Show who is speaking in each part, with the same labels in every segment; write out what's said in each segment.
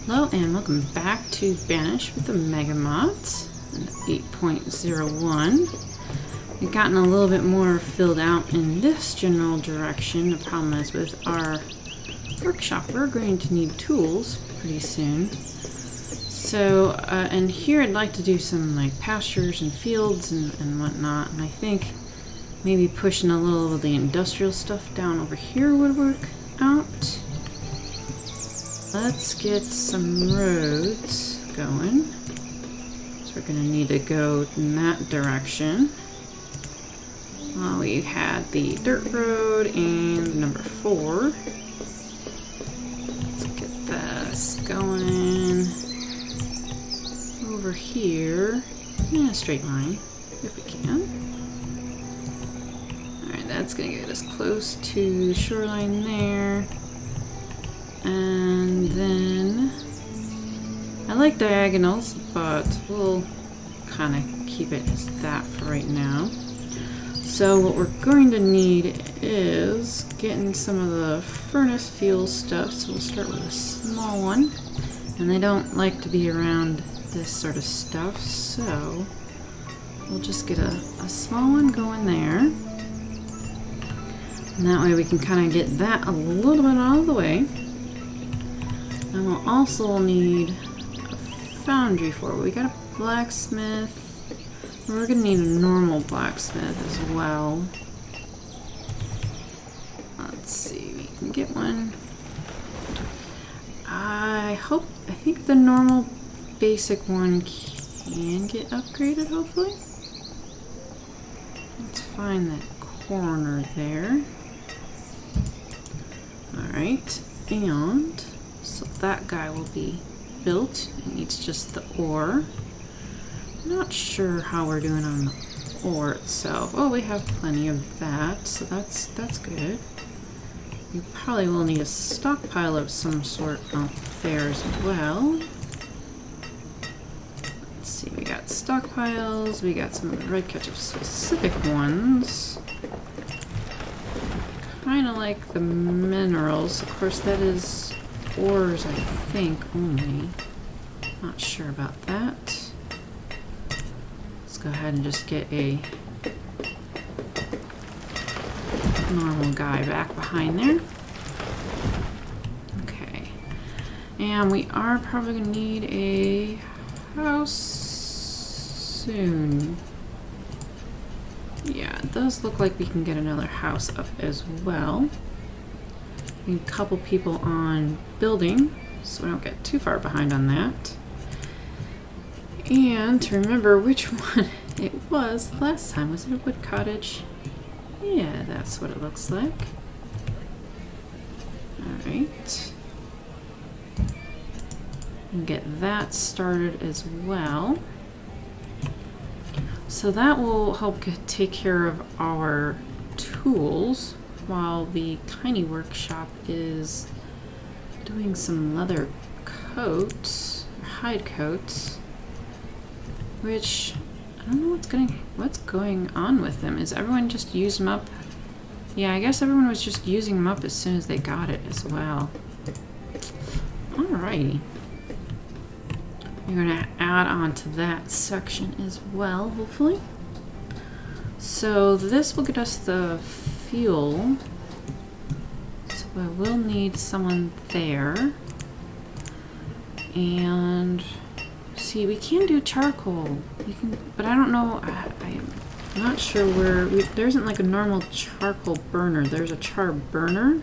Speaker 1: Hello and welcome back to Banished with the MegaMods 8.01. We've gotten a little bit more filled out in this general direction. The problem is with our workshop, we're going to need tools pretty soon. So, and here I'd like to do some like pastures and fields and whatnot, and I think maybe pushing a little of the industrial stuff down over here would work out. Let's get some roads going. So we're going to need to go in that direction. Well, we had the dirt road and number 4. Let's get this going over here in a straight line, if we can. Alright, that's going to get us close to the shoreline there. And then I like diagonals, but we'll kind of keep it as that for right now. So what we're going to need is getting some of the furnace fuel stuff. So we'll start with a small one, and they don't like to be around this sort of stuff, so we'll just get a small one going there, and that way we can kind of get that a little bit out of the way. And we'll also need a foundry for it. We got a blacksmith. We're gonna need a normal blacksmith as well. Let's see, we can get one. I think the normal basic one can get upgraded, hopefully. Let's find that corner there. Alright, and so that guy will be built. It needs just the ore. Not sure how we're doing on the ore itself. Oh, we have plenty of that, so that's good. We probably will need a stockpile of some sort out there as well. Let's see, we got stockpiles, we got some red ketchup specific ones. Kind of like the minerals. Of course, that is ores, I think, only. Not sure about that. Let's go ahead and just get a normal guy back behind there. Okay. And we are probably going to need a house soon. Yeah, it does look like we can get another house up as well. We need a couple people on building, so we don't get too far behind on that. And to remember which one it was last time. Was it a wood cottage? Yeah, that's what it looks like. Alright. And get that started as well. So that will help take care of our tools while the tiny workshop is doing some leather coats, or hide coats, which I don't know what's going on with them. Is everyone just used them up? Yeah, I guess everyone was just using them up as soon as they got it as well. Alrighty. We're gonna add on to that section as well, hopefully. So this will get us the fuel. So I will need someone there. And see, we can do charcoal. You can, but I don't know. I'm not sure where. There isn't like a normal charcoal burner. There's a char burner.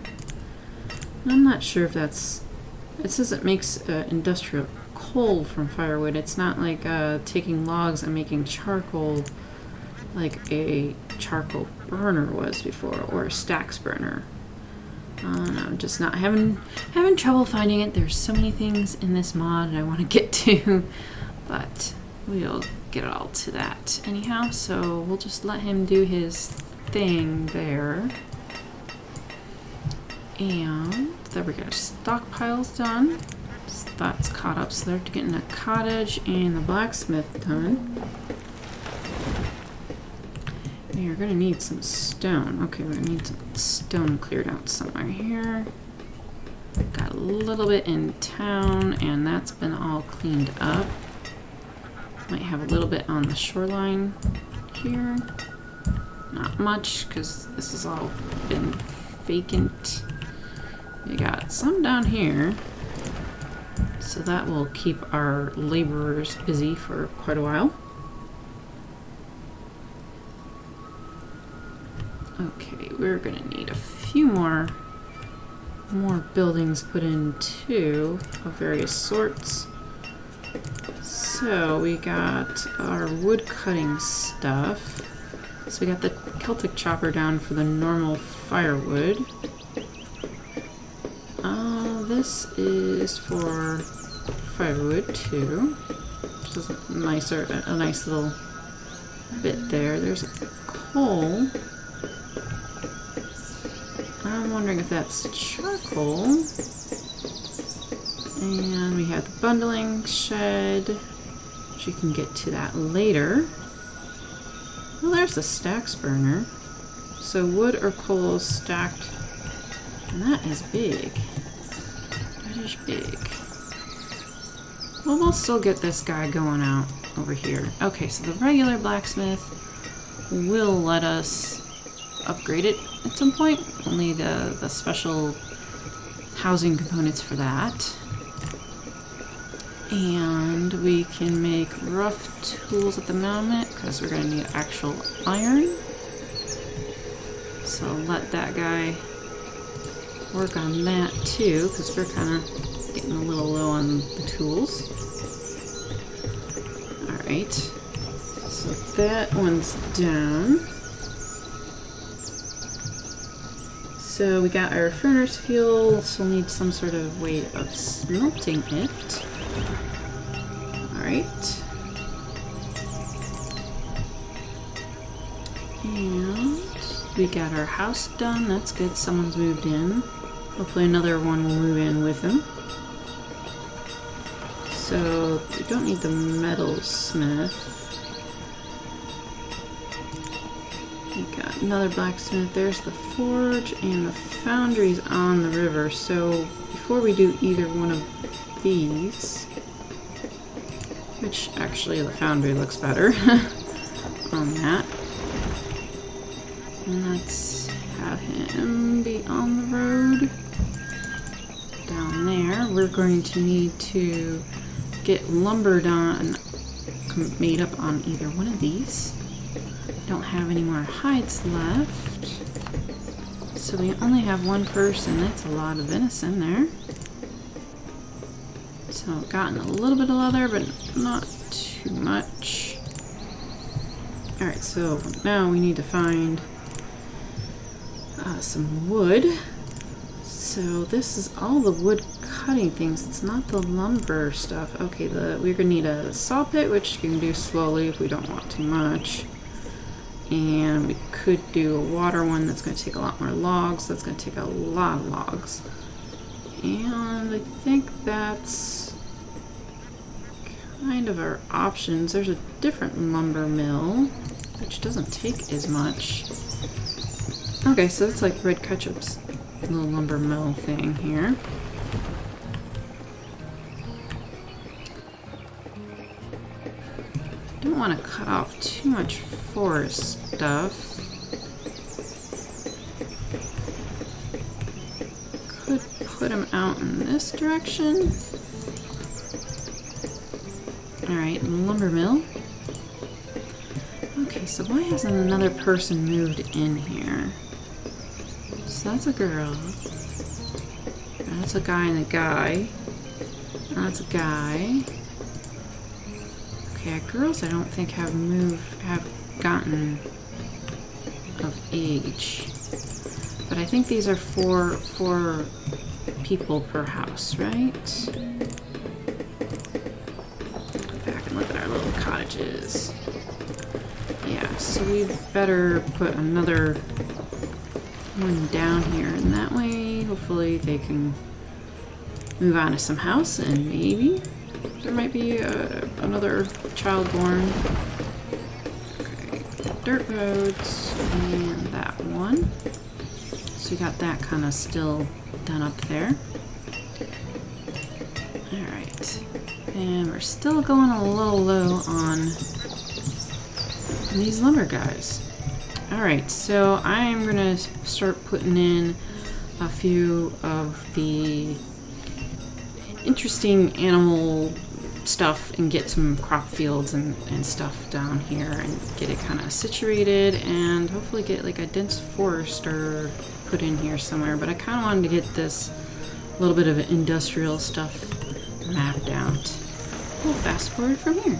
Speaker 1: I'm not sure if that's. It says it makes industrial coal from firewood. It's not like taking logs and making charcoal like a charcoal burner was before, or a stacks burner. I'm just not having trouble finding it. There's so many things in this mod I want to get to, but we'll get it all to that anyhow. So we'll just let him do his thing there. And there we go. Stockpiles done. So that's caught up. So they're getting a cottage and the blacksmith done. We are going to need some stone. Okay, we're going to need some stone cleared out somewhere here. Got a little bit in town, and that's been all cleaned up. Might have a little bit on the shoreline here. Not much, because this has all been vacant. We got some down here, so that will keep our laborers busy for quite a while. Okay, we're gonna need a few more buildings put in too, of various sorts. So we got our wood cutting stuff. So we got the Celtic chopper down for the normal firewood. This is for firewood too. Just a nice little bit there. There's coal. I'm wondering if that's charcoal. And we have the bundling shed, which you can get to that later. Well, there's the stacks burner. So wood or coal stacked, and that is big. That is big. Well, we'll still get this guy going out over here. Okay, so the regular blacksmith will let us upgrade it at some point. We'll need the special housing components for that. And we can make rough tools at the moment because we're going to need actual iron. So I'll let that guy work on that too, because we're kind of getting a little low on the tools. Alright, so that one's down. So we got our furnace fuel, so we'll need some sort of way of smelting it. Alright. And we got our house done. That's good. Someone's moved in. Hopefully another one will move in with them. So we don't need the metalsmith. We got another blacksmith. There's the forge, and the foundry's on the river. So before we do either one of these, which actually the foundry looks better on that. And let's have him be on the road. Down there, we're going to need to get lumber done, made up on either one of these. Don't have any more hides left. So we only have one person. That's a lot of venison there. So I've gotten a little bit of leather, but not too much. Alright, so now we need to find some wood. So this is all the wood cutting things. It's not the lumber stuff. Okay, we're gonna need a saw pit, which you can do slowly if we don't want too much. And we could do a water one that's gonna take a lot more logs. That's gonna take a lot of logs. And I think that's kind of our options. There's a different lumber mill, which doesn't take as much. Okay, so it's like Red Ketchup's little lumber mill thing here. Don't want to cut off too much forest stuff. Could put them out in this direction. Alright, lumber mill. Okay, so why hasn't another person moved in here? So that's a girl. That's a guy and a guy. That's a guy. Okay, girls I don't think have gotten of age. But I think these are four people per house, right? Go back and look at our little cottages. Yeah, so we better put another one down here, and that way hopefully they can move on to some house, and maybe there might be another child born. Okay, dirt roads, and that one. So we got that kind of still done up there. Alright. And we're still going a little low on these lumber guys. Alright, so I'm gonna start putting in a few of the interesting animal stuff and get some crop fields and stuff down here and get it kind of situated and hopefully get like a dense forest or put in here somewhere. But I kind of wanted to get this little bit of industrial stuff mapped out. We'll fast forward from here.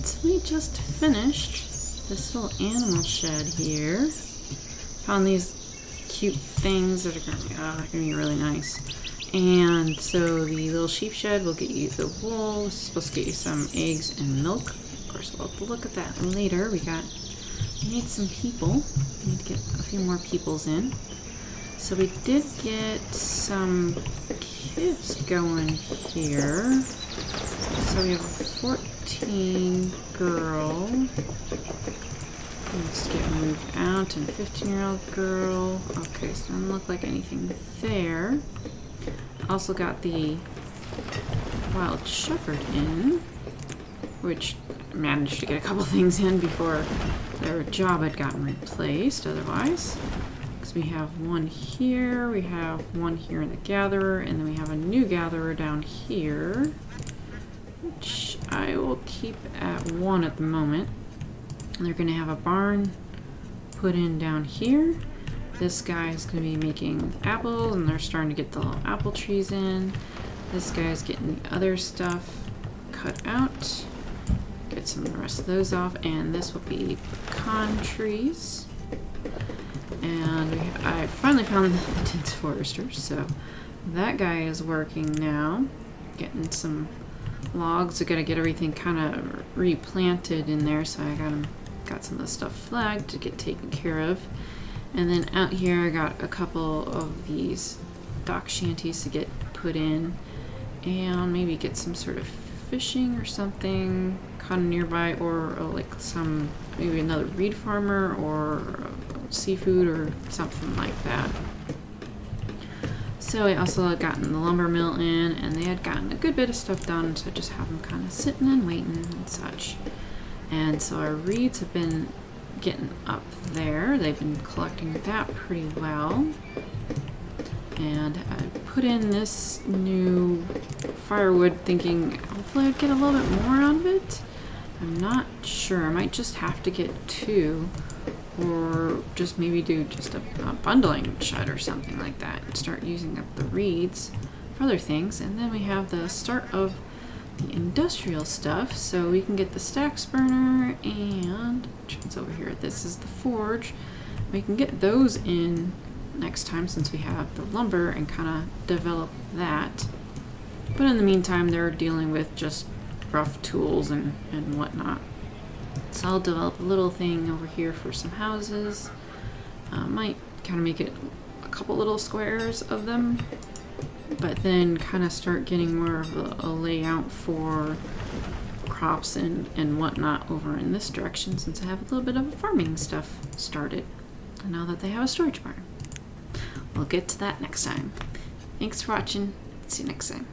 Speaker 1: so we just finished this little animal shed here. Found these cute things that are gonna be really nice. And so the little sheep shed will get you the wool. It's supposed to get you some eggs and milk. Of course, we'll have to look at that later. We need some people. We need to get a few more peoples in. So we did get some kids going here. So we have a 14 girl. Let's get moved out, and a 15-year-old girl. Okay, so doesn't look like anything there. Also got the wild shepherd in, which managed to get a couple things in before their job had gotten replaced otherwise. Because we have one here, we have one here in the gatherer, and then we have a new gatherer down here, which I will keep at 1 at the moment. They're going to have a barn put in down here. This guy is going to be making apples, and they're starting to get the little apple trees in. This guy's getting the other stuff cut out. Get some of the rest of those off, and this will be pecan trees. And I finally found the dense forester, so that guy is working now, getting some logs. I gotta get everything kind of replanted in there, so I got some of the stuff flagged to get taken care of. And then out here I got a couple of these dock shanties to get put in, and maybe get some sort of fishing or something kind of nearby, or like maybe another reed farmer or seafood or something like that. So I also had gotten the lumber mill in, and they had gotten a good bit of stuff done, so I just have them kind of sitting and waiting and such. And so our reeds have been getting up there. They've been collecting that pretty well. And I put in this new firewood thinking hopefully I'd get a little bit more out of it. I'm not sure. I might just have to get 2, or just maybe do just a bundling shed or something like that and start using up the reeds for other things. And then we have the start of the industrial stuff, so we can get the stacks burner, and it's over here. This is the forge. We can get those in next time since we have the lumber and kind of develop that. But in the meantime, they're dealing with just rough tools and whatnot. So I'll develop a little thing over here for some houses. Might kind of make it a couple little squares of them, but then kind of start getting more of a layout for crops and whatnot over in this direction, since I have a little bit of farming stuff started now that they have a storage barn. We'll get to that next time. Thanks for watching. See you next time.